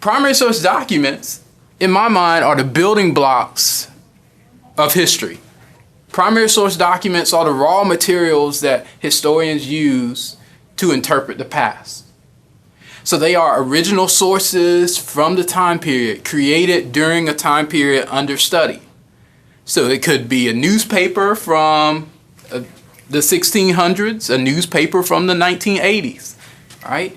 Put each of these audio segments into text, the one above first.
primary source documents, in my mind, are the building blocks of history. Primary source documents are the raw materials that historians use to interpret the past. So they are original sources from the time period, created during a time period under study. So it could be a newspaper from the 1600s, a newspaper from the 1980s, right?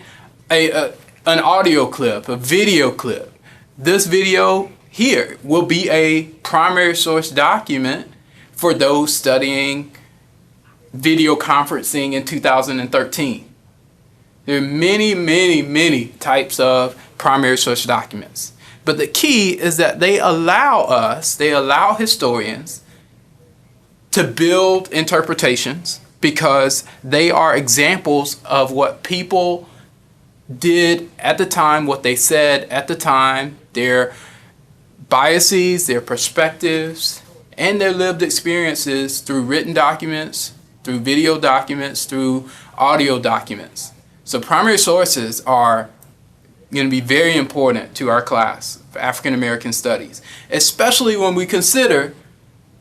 An audio clip, a video clip. This video here will be a primary source document for those studying video conferencing in 2013. There are many, many, many types of primary source documents. But the key is that they allow historians to build interpretations because they are examples of what people did at the time, what they said at the time, their biases, their perspectives, and their lived experiences through written documents, through video documents, through audio documents. So primary sources are going to be very important to our class for African American Studies, especially when we consider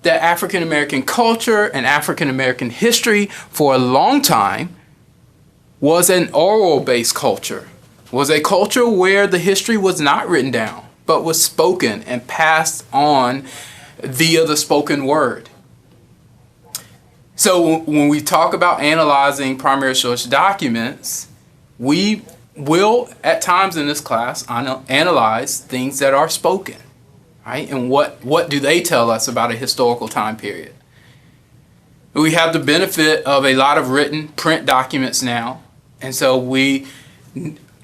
that African American culture and African American history for a long time was an oral-based culture, was a culture where the history was not written down, but was spoken and passed on via the spoken word. So when we talk about analyzing primary source documents, we will, at times in this class, analyze things that are spoken, right? And what do they tell us about a historical time period? We have the benefit of a lot of written print documents now, and so we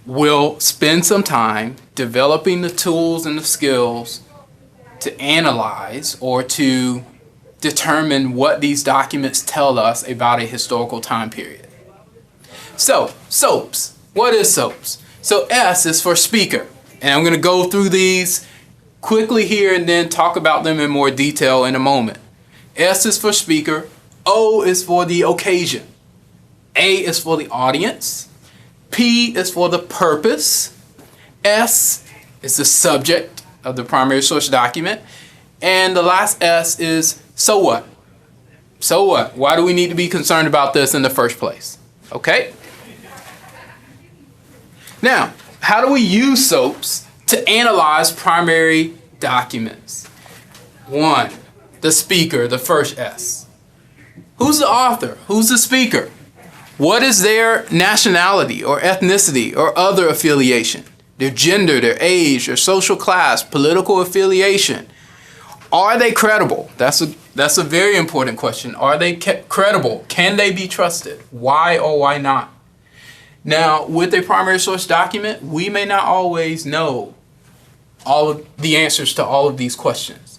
will spend some time developing the tools and the skills to analyze or to determine what these documents tell us about a historical time period. So, SOAPs. What is SOAPs? So S is for speaker, and I'm going to go through these quickly here and then talk about them in more detail in a moment. S is for speaker, O is for the occasion, A is for the audience, P is for the purpose, S is the subject of the primary source document, and the last S is so what? So what? Why do we need to be concerned about this in the first place? Okay? Now, how do we use SOAPs to analyze primary documents? 1, the speaker, the first S. Who's the author? Who's the speaker? What is their nationality or ethnicity or other affiliation? Their gender, their age, their social class, political affiliation. Are they credible? That's a very important question. Are they credible? Can they be trusted? Why or why not? Now, with a primary source document, we may not always know all of the answers to all of these questions,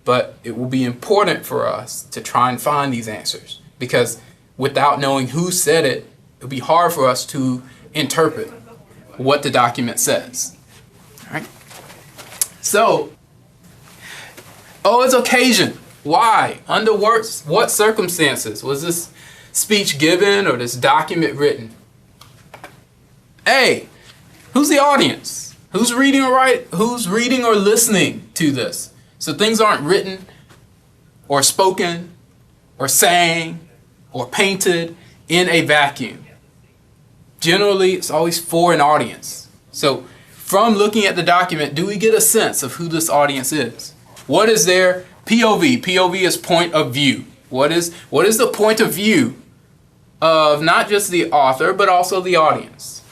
but it will be important for us to try and find these answers, because without knowing who said it, it'll be hard for us to interpret what the document says. All right. So, O is occasion. Why? Under what circumstances was this speech given or this document written? A, who's the audience? Who's reading or listening to this? So things aren't written or spoken or sang or painted in a vacuum. Generally, it's always for an audience. So from looking at the document, do we get a sense of who this audience is? What is their POV? POV is point of view. What is the point of view of not just the author, but also the audience?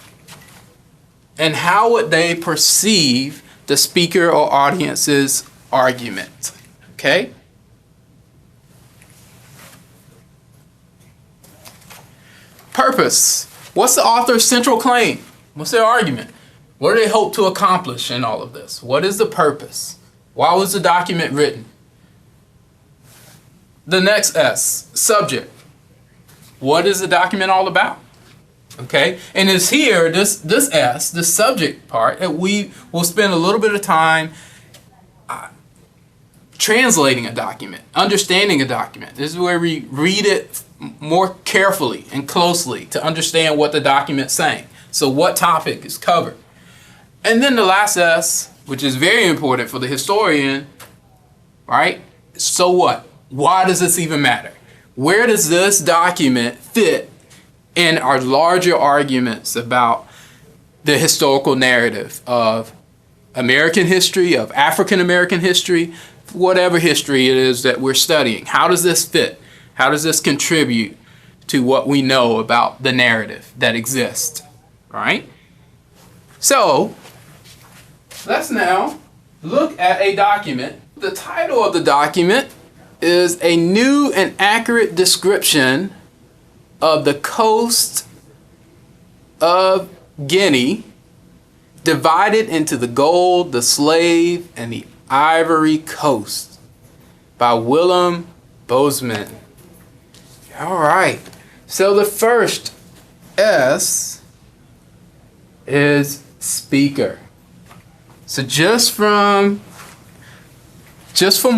And how would they perceive the speaker or audience's argument? Okay? Purpose. What's the author's central claim? What's their argument? What do they hope to accomplish in all of this? What is the purpose? Why was the document written? The next S, subject. What is the document all about? Okay, and it's here, this S, the subject part, that we will spend a little bit of time translating a document, understanding a document. This is where we read it more carefully and closely to understand what the document's saying. So what topic is covered? And then the last S, which is very important for the historian, right? So what? Why does this even matter? Where does this document fit in our larger arguments about the historical narrative of American history, of African American history, whatever history it is that we're studying? How does this fit? How does this contribute to what we know about the narrative that exists, right? So let's now look at a document. The title of the document is A New and Accurate Description of the Coast of Guinea, Divided into the Gold, the Slave, and the Ivory Coast, by Willem Bozeman. All right. So the first S is speaker. So just from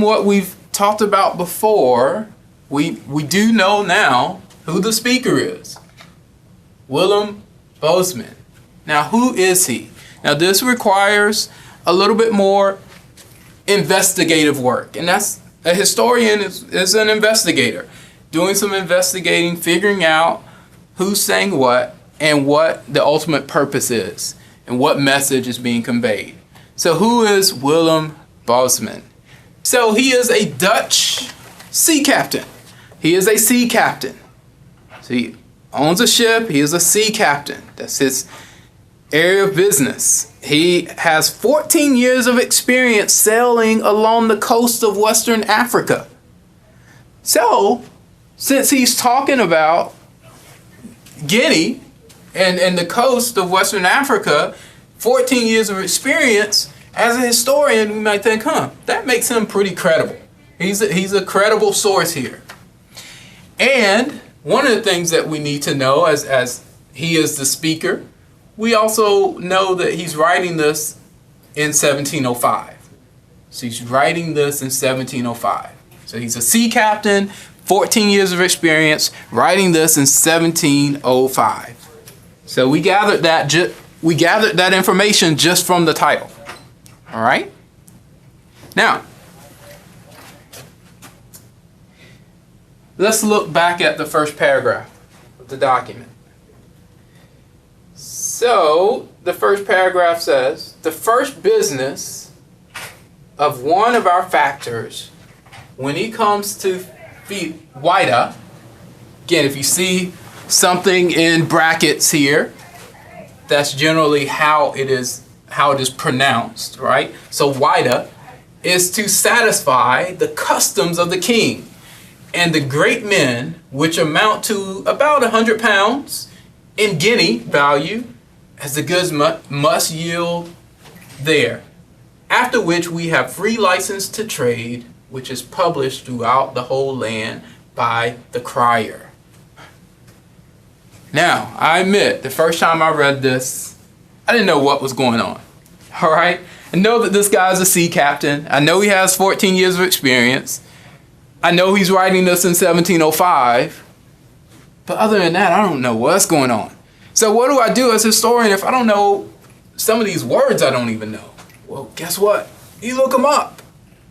what we've talked about before, we do know now who the speaker is. Willem Bozeman. Now, who is he? Now, this requires a little bit more investigative work, and that's a historian is an investigator, doing some investigating, figuring out who's saying what and what the ultimate purpose is and what message is being conveyed. So who is Willem Bozeman? So he is a Dutch sea captain. He is a sea captain. So he owns a ship. He is a sea captain. That's his area of business. He has 14 years of experience sailing along the coast of Western Africa. So, since he's talking about Guinea and the coast of Western Africa, 14 years of experience, as a historian, we might think, that makes him pretty credible. He's a credible source here. And one of the things that we need to know, as he is the speaker, we also know that he's writing this in 1705. So he's writing this in 1705. So he's a sea captain, 14 years of experience, writing this in 1705. So we gathered that information just from the title. All right? Now, let's look back at the first paragraph of the document. So, the first paragraph says, the first business of one of our factors when he comes to feed Wida, again, if you see something in brackets here, that's generally how it is pronounced, right? So Wida is to satisfy the customs of the king and the great men, which amount to about 100 pounds in guinea value, as the goods must yield there. After which we have free license to trade, which is published throughout the whole land by the crier. Now, I admit, the first time I read this, I didn't know what was going on. All right? I know that this guy's a sea captain. I know he has 14 years of experience. I know he's writing this in 1705. But other than that, I don't know what's going on. So what do I do as a historian if I don't know some of these words I don't even know? Well, guess what? You look them up,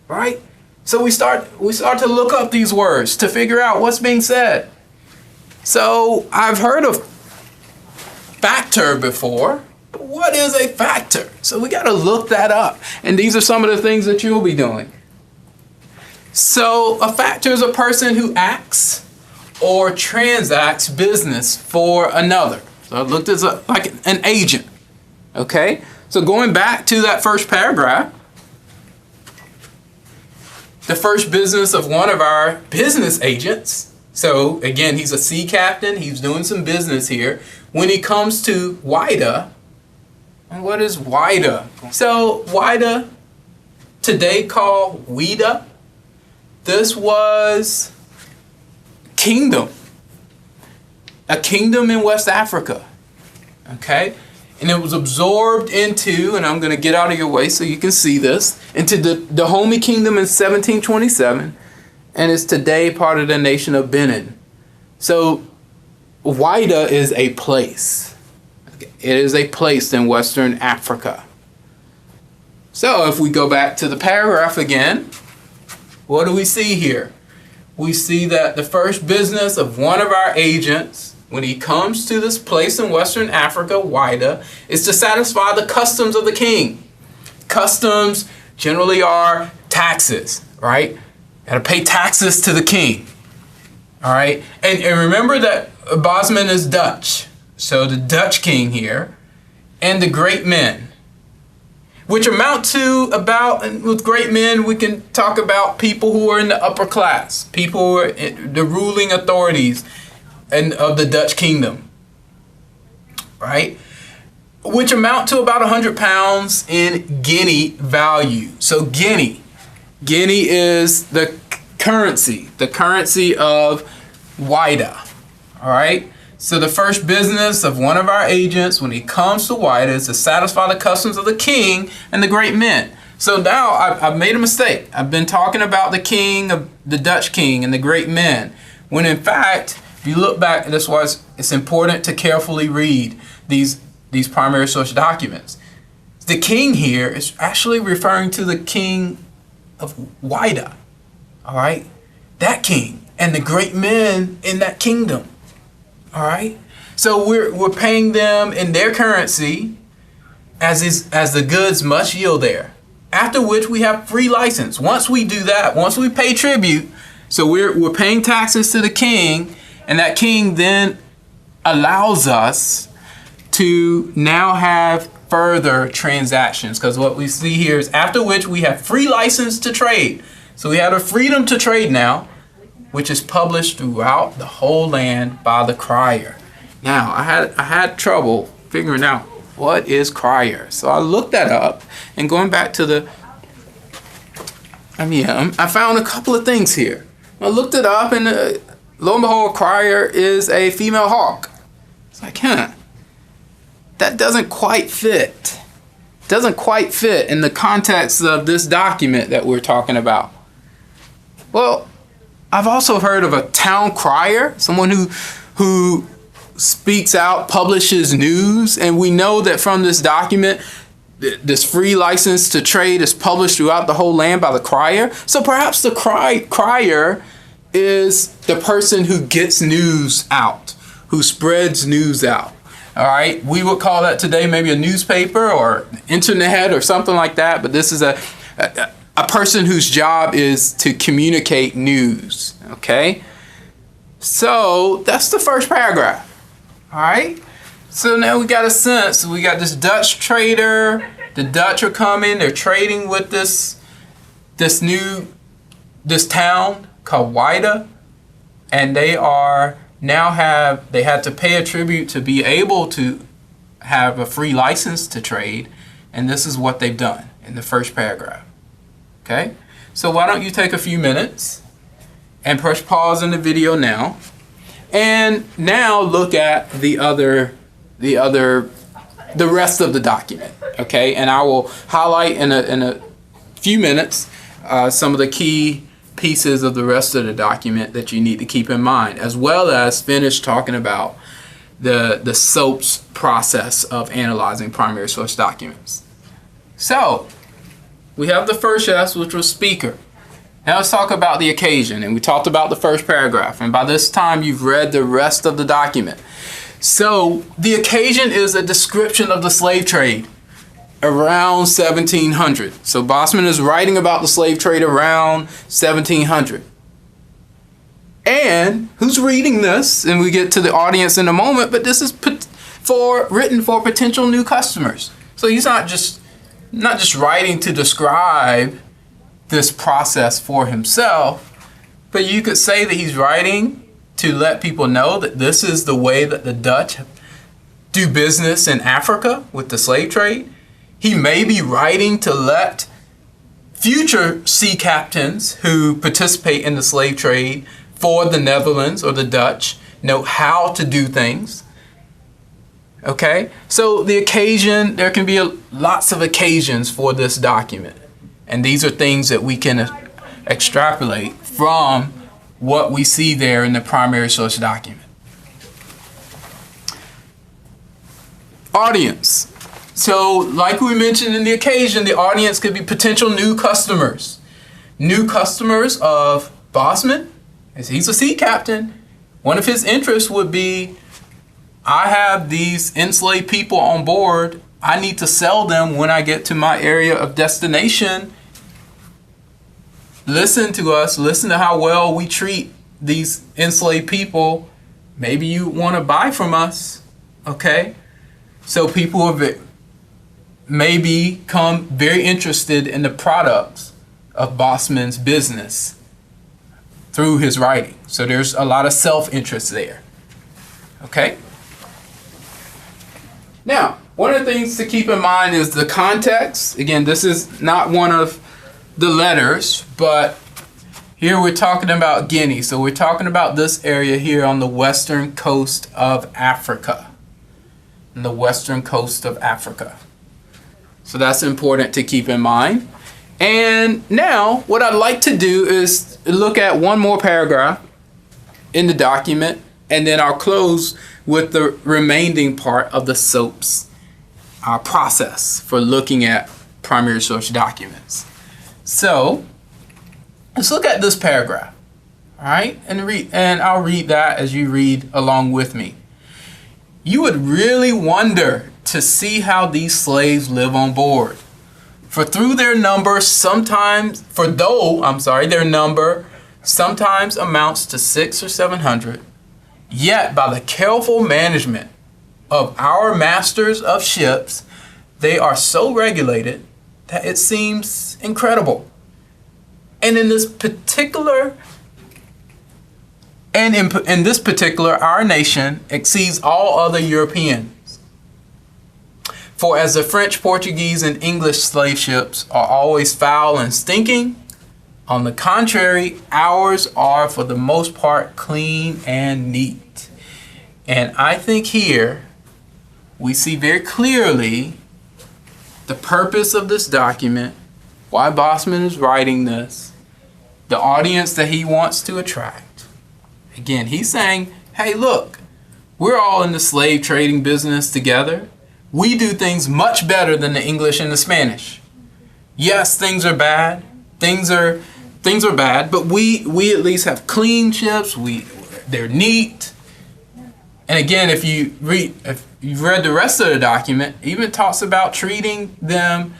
right? So we start to look up these words to figure out what's being said. So I've heard of factor before. But what is a factor? So we got to look that up. And these are some of the things that you'll be doing. So a factor is a person who acts or transacts business for another. So I looked as like an agent. Okay? So going back to that first paragraph, the first business of one of our business agents. So again, he's a sea captain. He's doing some business here. When he comes to Wida, what is Wida? So Wida, today called Ouida, this was kingdom. A kingdom in West Africa. Okay? And it was absorbed into, and I'm going to get out of your way so you can see this, into the Dahomey Kingdom in 1727, and is today part of the nation of Benin. So, Wida is a place. It is a place in Western Africa. So if we go back to the paragraph again, what do we see here? We see that the first business of one of our agents, when he comes to this place in Western Africa, Wida, is to satisfy the customs of the king. Customs generally are taxes, right? Got to pay taxes to the king. All right. And remember that Bosman is Dutch. So the Dutch king here and the great men, which amount to about, and with great men, we can talk about people who are in the upper class, people who are the ruling authorities of the Dutch kingdom, right? Which amount to about 100 pounds in guinea value. So guinea is the currency of Wida, all right? So the first business of one of our agents when he comes to Wida is to satisfy the customs of the king and the great men. So now I've made a mistake. I've been talking about the king, of the Dutch king and the great men, when in fact, if you look back, that's why it's important to carefully read these primary source documents. The king here is actually referring to the king of Wida, all right? That king and the great men in that kingdom, all right? So we're paying them in their currency as the goods must yield there. After which we have free license. Once we do that, once we pay tribute, so we're paying taxes to the king, and that king then allows us to now have further transactions, because what we see here is after which we have free license to trade. So we have a freedom to trade now, which is published throughout the whole land by the crier. Now I had trouble figuring out what is crier, so I looked that up, and going back to the I found a couple of things here. I looked it up, and lo and behold, crier is a female hawk. It's like, that doesn't quite fit. Doesn't quite fit in the context of this document that we're talking about. Well, I've also heard of a town crier, someone who speaks out, publishes news, and we know that from this document, this free license to trade is published throughout the whole land by the crier. So perhaps the crier is the person who gets news out, who spreads news out. All right, we would call that today maybe a newspaper or internet or something like that, but this is a person whose job is to communicate news, okay? So that's the first paragraph, all right? So now we got a sense, we got this Dutch trader, the Dutch are coming, they're trading with this town called Wida, and they had to pay a tribute to be able to have a free license to trade, and this is what they've done in the first paragraph. Okay, so why don't you take a few minutes and press pause in the video now, and now look at the rest of the document. Okay, and I will highlight in a few minutes some of the key pieces of the rest of the document that you need to keep in mind, as well as finish talking about the SOAP's process of analyzing primary source documents. So we have the first S, which was speaker. Now let's talk about the occasion, and we talked about the first paragraph, and by this time you've read the rest of the document. So the occasion is a description of the slave trade around 1700. So Bosman is writing about the slave trade around 1700. And who's reading this? And we get to the audience in a moment, but this is written for potential new customers. So he's not just writing to describe this process for himself, but you could say that he's writing to let people know that this is the way that the Dutch do business in Africa with the slave trade. He may be writing to let future sea captains who participate in the slave trade for the Netherlands or the Dutch know how to do things. Okay, so the occasion, there can be lots of occasions for this document. And these are things that we can extrapolate from what we see there in the primary source document. Audience. So, like we mentioned in the occasion, the audience could be potential new customers. New customers of Bosman, as he's a sea captain. One of his interests would be, I have these enslaved people on board. I need to sell them when I get to my area of destination. Listen to us. Listen to how well we treat these enslaved people. Maybe you want to buy from us. Okay? So people may become very interested in the products of Bosman's business through his writing. So there's a lot of self-interest there. Okay? Now, one of the things to keep in mind is the context. Again, this is not one of the letters, but here we're talking about Guinea. So we're talking about this area here on the western coast of Africa. On the western coast of Africa. So that's important to keep in mind. And now what I'd like to do is look at one more paragraph in the document, and then I'll close with the remaining part of the SOAP's process for looking at primary source documents. So let's look at this paragraph, all right? And I'll read that as you read along with me. You would really wonder to see how these slaves live on board. For their number sometimes amounts to 600 or 700, yet by the careful management of our masters of ships, they are so regulated that it seems incredible. And in this particular, our nation exceeds all other Europeans. For as the French, Portuguese, and English slave ships are always foul and stinking, on the contrary, ours are for the most part clean and neat. And I think here we see very clearly the purpose of this document, why Bosman is writing this, the audience that he wants to attract. Again, he's saying, hey, look, we're all in the slave trading business together. We do things much better than the English and the Spanish. Yes, things are bad. Things are bad, but we at least have clean ships. They're neat. And again, if you've read the rest of the document, it even talks about treating the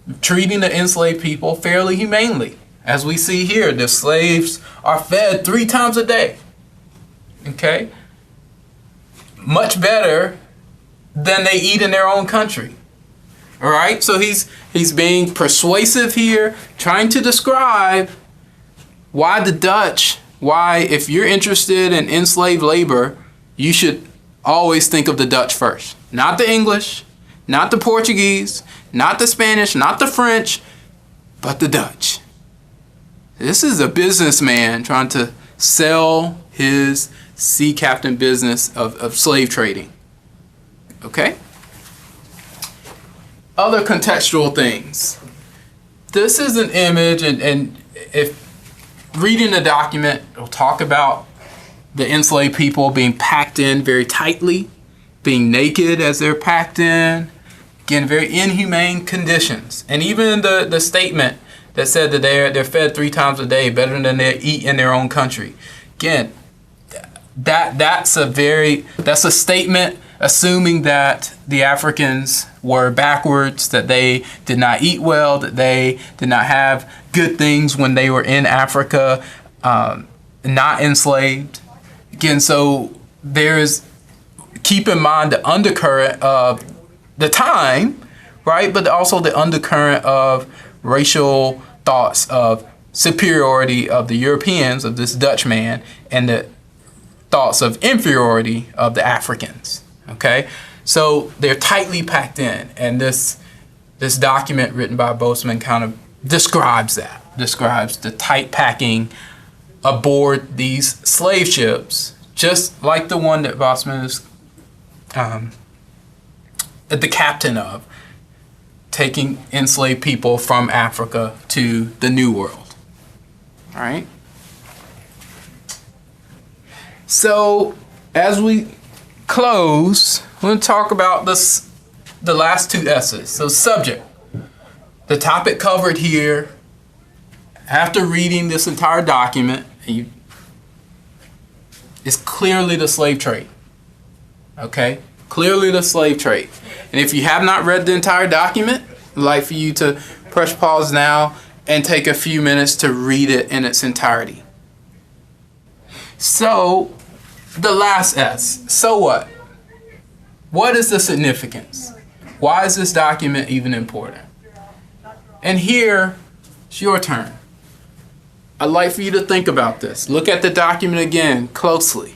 enslaved people fairly humanely. As we see here, the slaves are fed 3 times a day. Okay? Much better than they eat in their own country. All right? So he's being persuasive here, trying to describe why the Dutch, if you're interested in enslaved labor, you should always think of the Dutch first. Not the English, not the Portuguese, not the Spanish, not the French, but the Dutch. This is a businessman trying to sell his sea captain business of slave trading. Okay? Other contextual things. This is an image, and if reading the document, it'll talk about the enslaved people being packed in very tightly, being naked as they're packed in, again, very inhumane conditions. And even the statement that said that they're fed 3 times a day, better than they eat in their own country. Again, that's a statement assuming that the Africans were backwards, that they did not eat well, that they did not have good things when they were in Africa, not enslaved. Again, so keep in mind the undercurrent of the time, right? But also the undercurrent of racial thoughts of superiority of the Europeans, of this Dutch man, and the thoughts of inferiority of the Africans. Okay, so they're tightly packed in, and this document written by Bosman kind of describes the tight packing aboard these slave ships, just like the one that Bosman is the captain of, taking enslaved people from Africa to the New World. All right. So as we close, we're going to talk about this the last two S's. So subject, the topic covered here, after reading this entire document, is clearly the slave trade. Okay? Clearly the slave trade. And if you have not read the entire document, I'd like for you to press pause now and take a few minutes to read it in its entirety. So, the last S. So what? What is the significance? Why is this document even important? And here, it's your turn. I'd like for you to think about this. Look at the document again closely.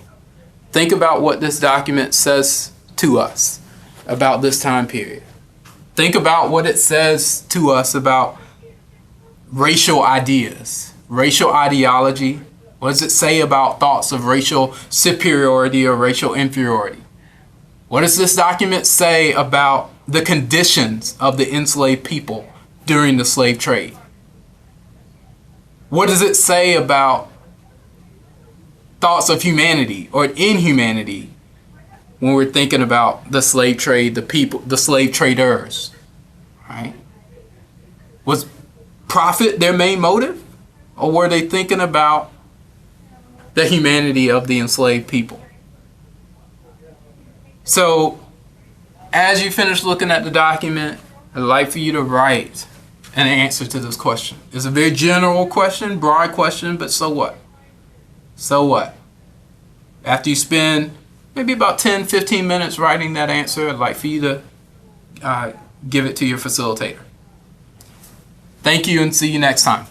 Think about what this document says to us about this time period. Think about what it says to us about racial ideas, racial ideology. What does it say about thoughts of racial superiority or racial inferiority? What does this document say about the conditions of the enslaved people during the slave trade? What does it say about thoughts of humanity or inhumanity when we're thinking about the slave trade, the people, the slave traders, right? Was profit their main motive, or were they thinking about the humanity of the enslaved people? So, as you finish looking at the document, I'd like for you to write an answer to this question. It's a very general question, broad question, but so what? So what? After you spend maybe about 10, 15 minutes writing that answer, I'd like for you to give it to your facilitator. Thank you and see you next time.